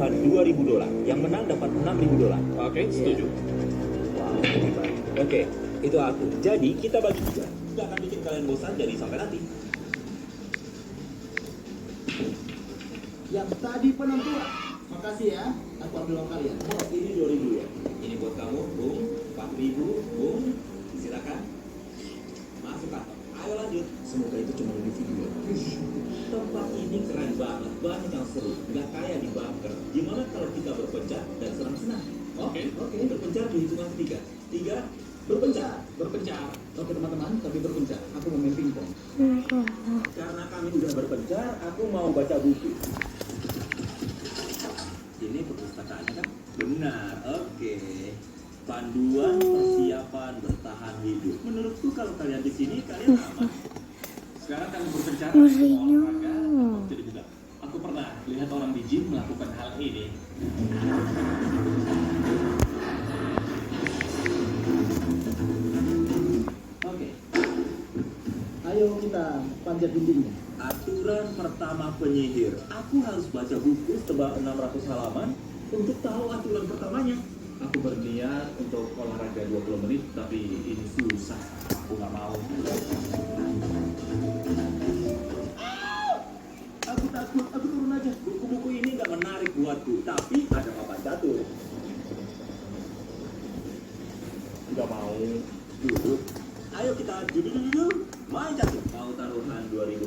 taruhan $2.000. Yang menang dapat $6.000. Oke, setuju. Wow, hebat. Oke, itu aku. Jadi kita bagi juga. Gak akan bikin kalian bosan, jadi sampai nanti. Yang tadi penentuan. Makasih ya. Aku ambil uang kalian. Oh, ini 2.000 ya. Ini buat kamu, Bung. 4.000, Bung. Silakan. Masuk kantor. Ayo lanjut. Semoga itu cuma di video. Tempat ini keren banget, banyak yang seru, nggak kayak di bunker. Gimana kalau kita berpencar dan senang-senang? Oke, berpencar di hitungan ketiga. 3, berpencar. Oke teman-teman, kami berpencar. Aku mau main pingpong. Karena kami udah berpencar, aku mau baca buku. Ini perpustakaannya kan? Benar, oke. Panduan persiapan bertahan hidup. Menurutku kalau kalian di sini, kalian aman. Sekarang kami berbicara soal olahraga. Jadi juga, aku pernah lihat orang di gym melakukan hal ini. Oke. Ayo kita panjat dindingnya. Aturan pertama penyihir. Aku harus baca buku setebal 600 halaman untuk tahu aturan pertamanya. Aku berniat untuk olahraga 20 menit, tapi ini susah. Aku nggak mau. Aku takut, aku turun aja. Buku-buku ini nggak menarik buatku, tapi ada papan catur. Nggak mau duduk. Ayo kita duduk. Main catur. Mau taruhan 2.000.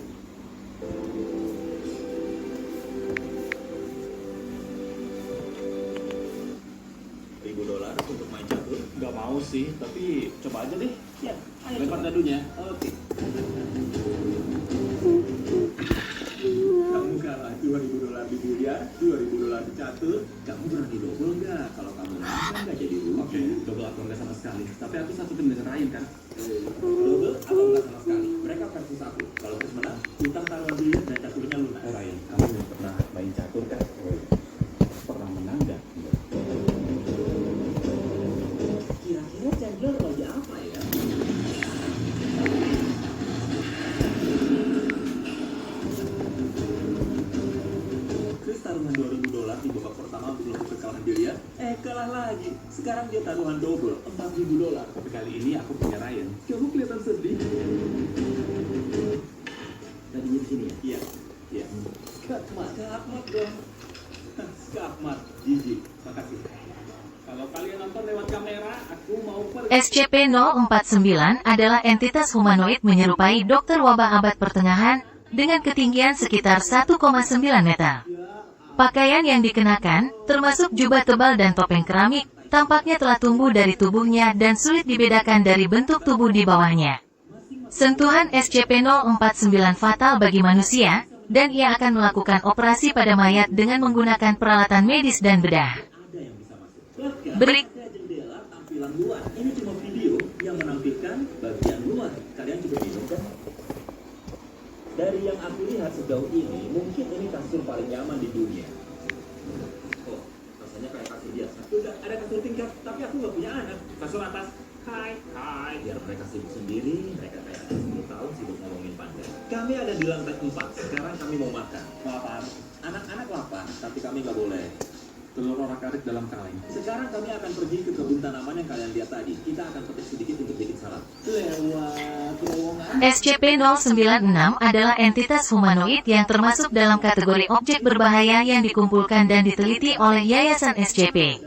$1.000 untuk main catur. Nggak mau sih, tapi coba aja deh. Ya, ayo Lempar coba. dadunya. Oke. Kamu kalah $2.000 di biliar, $2.000 di catur. Kamu berani double nggak? Kalau kamu menang kan nggak jadi rugi. Oke, double aku nggak sama sekali. Tapi aku satu tim dengan Ryan kan? Double atau nggak sama sekali? Mereka versus aku. Kalau terus menang, utang taruhan biliar dan caturnya lunas. Ryan, kamu belum pernah main catur kan? Pernah menang nggak? Kira-kira Chandler lagi apa ya? Chris taruhan $2.000 di babak pertama belum kekalahan biliar. Kalah lagi. Sekarang dia taruhan double, $4.000. Tapi kali ini aku punya Ryan. Kamu kelihatan sedih. Tadinya di sini ya. Iya. Iya. Skakmat dong. Skakmat. Jijik. Makasih. Kalau kalian nonton lewat kamera, aku mau pergi. SCP-049 adalah entitas humanoid menyerupai dokter wabah abad pertengahan, dengan ketinggian sekitar 1,9 meter. Pakaian yang dikenakan, termasuk jubah tebal dan topeng keramik, tampaknya telah tumbuh dari tubuhnya dan sulit dibedakan dari bentuk tubuh di bawahnya. Sentuhan SCP-049 fatal bagi manusia, dan ia akan melakukan operasi pada mayat dengan menggunakan peralatan medis dan bedah. Ada yang bisa masuk. Berik- Ada jendela tampilan luar. Ini cuma video yang menampilkan bagian luar. Kalian cukup bingung kan? Dari yang aku lihat sejauh ini, mungkin ini kasur paling nyaman di dunia. Oh, rasanya kayak kasur biasa. Udah, ada kasur tingkat, tapi aku nggak punya anak. Kasur atas. Hai. Biar mereka sibuk sendiri, mereka kayak anak 10 tahun sibuk ngomongin panjang. Kami ada di lantai 4. Sekarang kami mau makan. Lapar. Anak-anak lapar, tapi kami nggak boleh. Telur orak-arik dalam kaleng. Sekarang kami akan pergi ke kebun tanaman yang kalian lihat tadi. Kita akan petik sedikit untuk bikin salad. Lewat terowongan. SCP-096 adalah entitas humanoid yang termasuk dalam kategori objek berbahaya yang dikumpulkan dan diteliti oleh Yayasan SCP.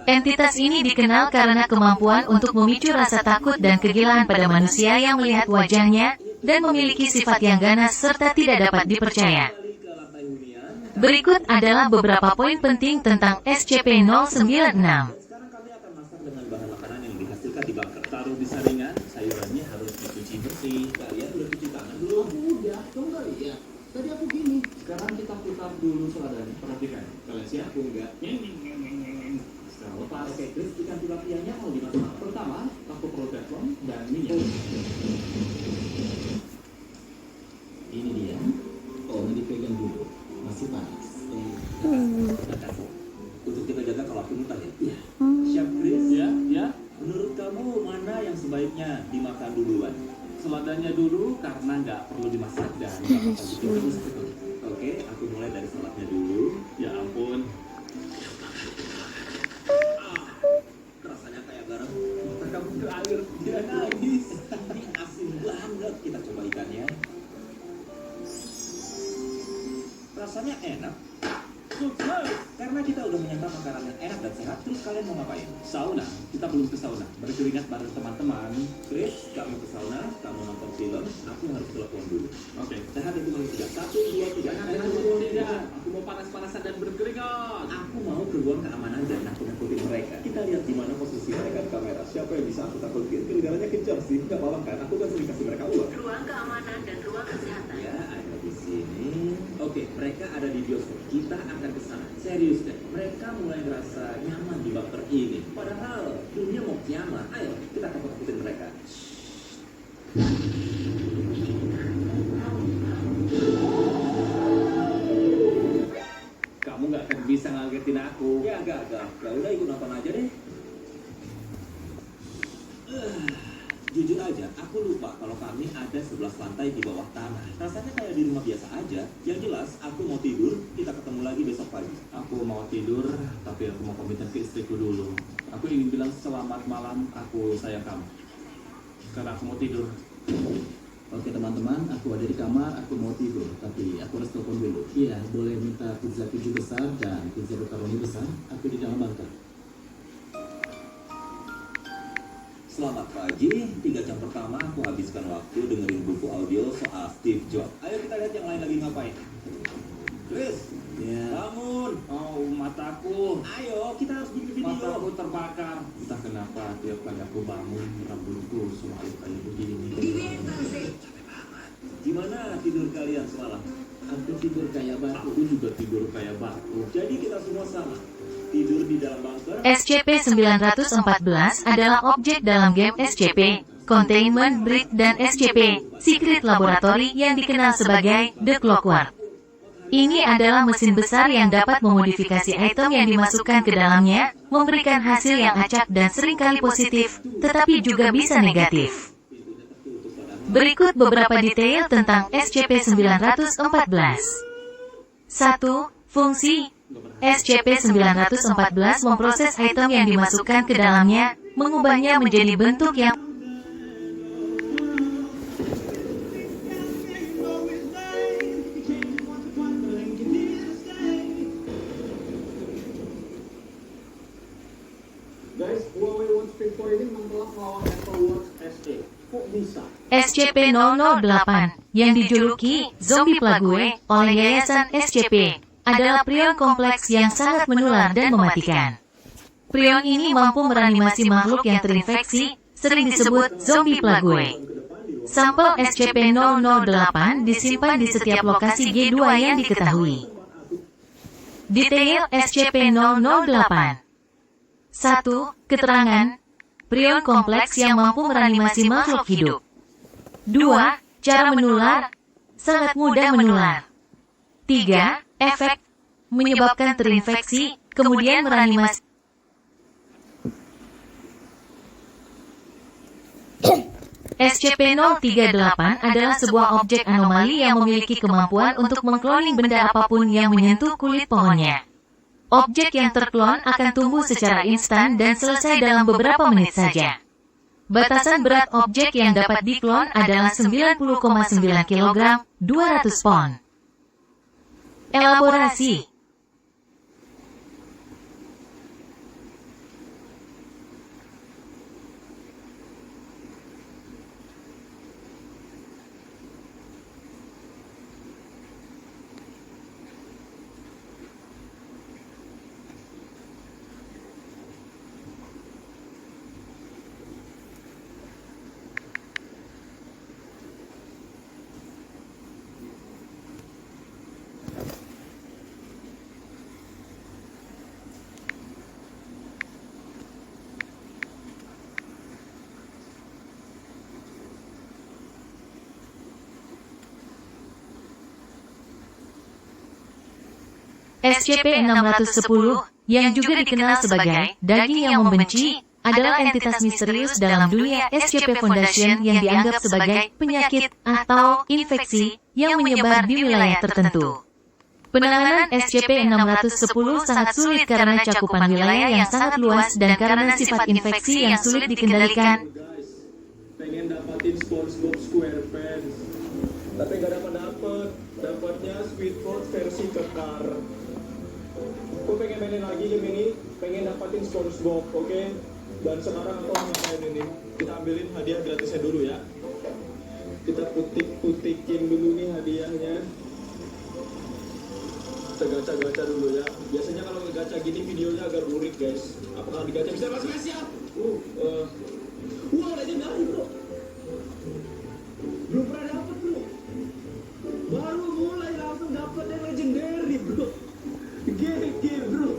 Entitas ini dikenal karena kemampuan untuk memicu rasa takut dan kegilaan pada manusia yang melihat wajahnya, dan memiliki sifat yang ganas serta tidak dapat dipercaya. Kembali ke lantai hunian. Berikut adalah beberapa poin penting tentang SCP-096. Sekarang kami akan masak dengan bahan makanan yang dihasilkan di bunker. Taruh di saringan, sayurannya harus dicuci bersih. Kalian udah cuci tangan belum? Udah, kamu nggak lihat. Tadi aku gini. Sekarang kita putar dulu seladannya. Perhatikan, kalian siap? Aku enggak. Sekarang lepas. Oke, Chris, ikan tilapianya mau dimasak. Pertama, aku perlu teflon dan minyak. Ini dia. Oh, ini dipegang dulu. Masih panas. Untuk kita jaga kalau aku muntah ya. Iya. Chef Chris, Ya. menurut kamu mana yang sebaiknya dimakan duluan? Seladannya dulu karena nggak perlu dimasak dan nggak bakal bikin terus gitu. Oke, aku mulai dari saladnya dulu. Ya ampun, rasanya enak. Sukses! Karena kita udah menyantap makanan yang enak dan sehat, terus kalian mau ngapain? Sauna, kita belum ke sauna. Berkeringat bareng teman-teman. Chris, kamu ke sauna, kamu nonton film, aku harus telepon dulu. Oke. Sehat itu paling tidak. 1, 2, 3. Tidak, aku mau panas-panasan dan berkeringat. Aku mau ke ruang keamanan dan nakut-nakutin mereka. Kita lihat di mana posisi mereka di kamera. Siapa yang bisa aku takutin? Kedengarannya kencang sih, nggak apa-apa kan? Aku kan sering kasih mereka uang. Ruang keamanan dan ruang kesehatan. Ya, ada di sini. Oke, mereka ada di bioskop. Kita akan ke sana. Serius deh, mereka mulai merasa nyaman di bumper ini. Padahal dunia mau kiamat. Ayo, kita akan takutin mereka. Kamu nggak akan bisa ngagetin aku. Ya, agak. Ya udah ikut nonton aja deh. Jujur aja, aku lupa kalau kami ada 11 lantai di bawah tanah. Rasanya kayak di rumah biasa aja. Yang jelas, aku mau tidur, kita ketemu lagi besok pagi. Aku mau tidur, tapi aku mau komitmen ke istriku dulu. Aku ingin bilang selamat malam, aku sayang kamu. Karena aku mau tidur. Oke teman-teman, aku ada di kamar, aku mau tidur, tapi aku harus telepon dulu. Iya, boleh minta pizza 7 besar dan pizza pepperoni besar. Aku di dalam bunker. Selamat pagi, 3 jam pertama aku habiskan waktu dengerin buku audio soal Steve Jobs. Ayo kita lihat yang lain lagi ngapain. Chris, Ya. bangun. Oh, mataku. Ayo, kita harus bikin video. Mataku terbakar. Entah kenapa tiap kali aku bangun, rambutku selalu kayak begini. Gimana tidur kalian semalam? Aku tidur kayak batu. Aku juga tidur kayak batu. Jadi kita semua sama. Tidur di dalam bunker. SCP-914 adalah objek dalam game SCP, Containment Breach dan SCP, Secret Laboratory yang dikenal sebagai The Clockwork. Ini adalah mesin besar yang dapat memodifikasi item yang dimasukkan ke dalamnya, memberikan hasil yang acak dan seringkali positif, tetapi juga bisa negatif. Berikut beberapa detail tentang SCP-914. 1. Fungsi SCP-914 memproses item yang dimasukkan ke dalamnya, mengubahnya menjadi bentuk yang Guys, Huawei Watch Pin 4 ini menolak melawan Apple Watch SE. Kok bisa? SCP-008, yang dijuluki Zombie Plague oleh Yayasan SCP, adalah prion kompleks yang sangat menular dan mematikan. Prion ini mampu mereanimasi makhluk yang terinfeksi, sering disebut Zombie Plague. Sampel SCP-008 disimpan di setiap lokasi G2 yang diketahui. Detail SCP-008. 1. Keterangan. Prion kompleks yang mampu mereanimasi makhluk hidup. 2. Cara menular. Sangat mudah menular. 3. Efek. Menyebabkan terinfeksi, kemudian mereanimasi. SCP-038 adalah sebuah objek anomali yang memiliki kemampuan untuk mengkloning benda apapun yang menyentuh kulit pohonnya. Objek yang terklon akan tumbuh secara instan dan selesai dalam beberapa menit saja. Batasan berat objek yang dapat diklon adalah 90,9 kg, 200 pon. Elaborasi. SCP-610, yang juga dikenal sebagai daging yang membenci, adalah entitas misterius dalam dunia SCP Foundation yang dianggap sebagai penyakit atau infeksi yang menyebar di wilayah tertentu. Penanganan SCP-610 sangat sulit karena cakupan wilayah yang sangat luas dan karena sifat infeksi yang sulit dikendalikan. Pengen dapatin SpongeBob SquarePants. Tapi nggak dapat. Dapatnya Speedboat versi kekar. Gue pengen mainin lagi game ini, pengen dapatin SpongeBob, oke? Dan sekarang aku ngapain ini? Kita ambilin hadiah gratisnya dulu ya. Kita putikin dulu nih hadiahnya. Kita gacha-gacha dulu ya. Biasanya kalau ngegacha gini videonya agak burik guys. Apakah digacha bisa mas spesial? Wah, legendary bro. Belum pernah dapet bro. Baru mulai langsung dapet yang legendary bro. GG bro.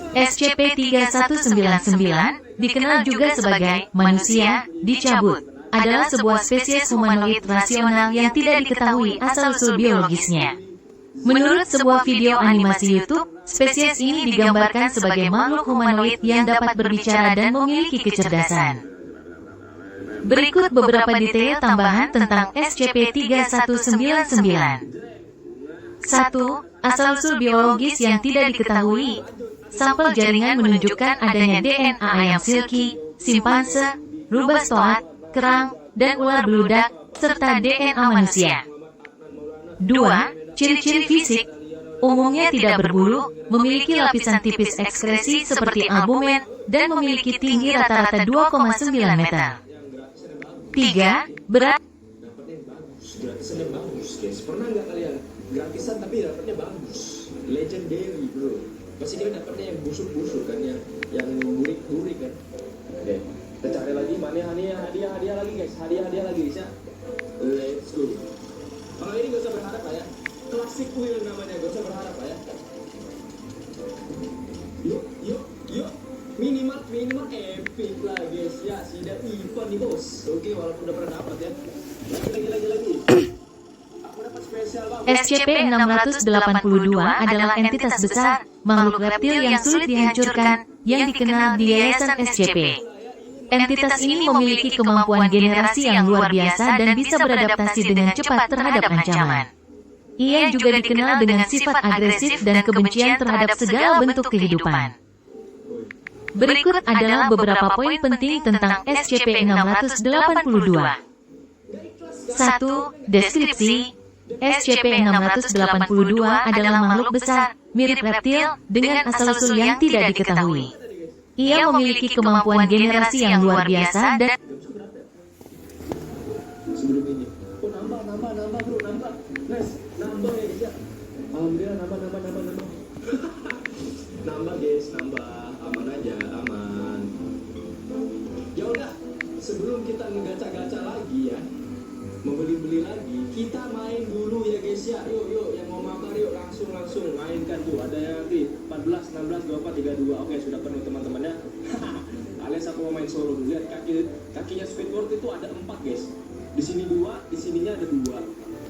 SCP-3199, dikenal juga sebagai manusia dicabut, adalah sebuah spesies humanoid rasional yang tidak diketahui asal-usul biologisnya. Menurut sebuah video animasi YouTube, spesies ini digambarkan sebagai makhluk humanoid yang dapat berbicara dan memiliki kecerdasan. Berikut beberapa detail tambahan tentang SCP-3199. 1. Asal-usul biologis yang tidak diketahui. Sampel jaringan menunjukkan adanya DNA ayam silky, simpanse, rubah stoat, kerang, dan ular beludak, serta DNA manusia. 2. Ciri-ciri fisik. Umumnya tidak berbulu, memiliki lapisan tipis ekskresi seperti albumen, dan memiliki tinggi rata-rata 2,9 meter. 3. Berat. Dapatnya bagus, gratisannya bagus guys. Pernah nggak kalian gratisan tapi dapatnya bagus, legendary bro. Pasti kita dapatnya yang busuk-busuk kan, yang burik-burik kan. Oke, kita cari lagi mana hadiah lagi guys, hadiah lagi bisa. Let's go. Kalau ini gak usah berharap lah ya, classic wheel namanya, gak usah berharap lah ya. Yuk. Minimal epic lah guys ya, sudah event nih bos. Oke, walaupun udah pernah dapat ya. Lagi. Aku dapat spesial banget. SCP-682 adalah entitas besar, makhluk reptil yang sulit dihancurkan, yang dikenal di Yayasan SCP. Entitas ini memiliki kemampuan generasi yang luar biasa dan bisa beradaptasi dengan cepat terhadap ancaman. Ia juga dikenal dengan sifat agresif dan kebencian terhadap segala bentuk kehidupan. Berikut adalah beberapa poin penting tentang SCP-682. 1. Deskripsi. SCP-682 adalah makhluk besar, mirip reptil, dengan asal-usul yang tidak diketahui. Ia memiliki kemampuan generasi yang luar biasa dan Sebelum ini, nambah bro, nambah. Nice, nambah ya guys ya. Alhamdulillah nambah. Nambah guys, nambah. Aman aja, aman. Ya udah, sebelum kita ngegaca-gaca lagi ya, membeli lagi, kita main dulu ya guys ya. Yuk, yang mau mabar yuk, langsung mainkan tuh. Ada yang nanti 14, 16, 24, 32. Oke, sudah penuh teman-temannya. Alias aku mau main solo dulu. Lihat kakinya Speedboat itu ada 4 guys. Di sini 2, di sininya ada 2.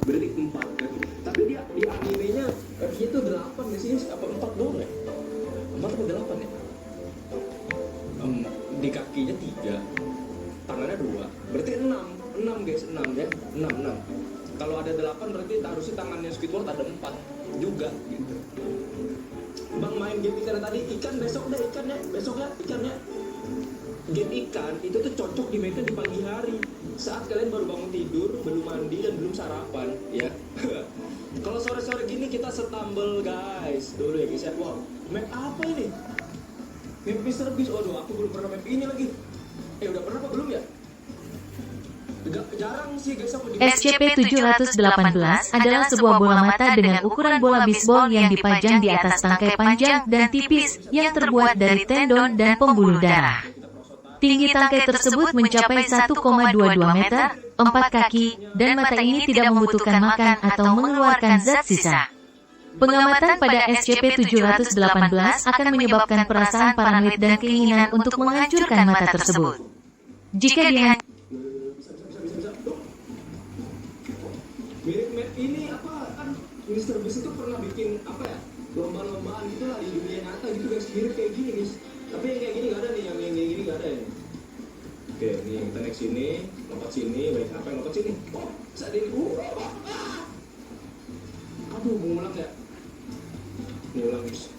Berarti 4 kan. Tapi dia di animenya itu 8, di sini apa 4 doang ya? 4 atau 8 ya? Di kakinya 3, tangannya 2, berarti 6 guys, 6 ya, 6. Kalau ada 8 berarti harusnya tangannya Squidward ada 4 juga gitu. Bang main game ikan tadi, ikan besok ikannya. Game ikan itu tuh cocok dimainkan di pagi hari saat kalian baru bangun tidur, belum mandi dan belum sarapan ya. Kalau sore-sore gini kita stumble guys dulu ya guys ya. Wow, map apa ini? Map Mr. Beast. Waduh, aku belum pernah map ini lagi. Udah pernah apa belum ya? Jarang sih guys aku di SCP-718 adalah sebuah bola mata dengan ukuran bola bisbol yang dipajang di atas tangkai panjang dan tipis yang terbuat dari tendon dan pembuluh darah. Tinggi tangkai tersebut mencapai 1,22 meter, 4 kaki, dan mata ini tidak membutuhkan makan atau mengeluarkan zat sisa. Pengamatan pada SCP-718 akan menyebabkan perasaan paranoid dan keinginan untuk menghancurkan mata tersebut. Jika dia mirip map ini apa kan Mr. Beast itu pernah bikin apa ya, lomba-lombaan gitu lah di dunia nyata gitu guys, mirip kayak gini guys. Tapi yang kayak gini nggak ada nih, yang kayak gini nggak ada ya. Oke, nih kita naik sini, lompat sini, baik apa yang lompat sini? Saat ini, aduh, mau ngulang ya? Ngulang guys.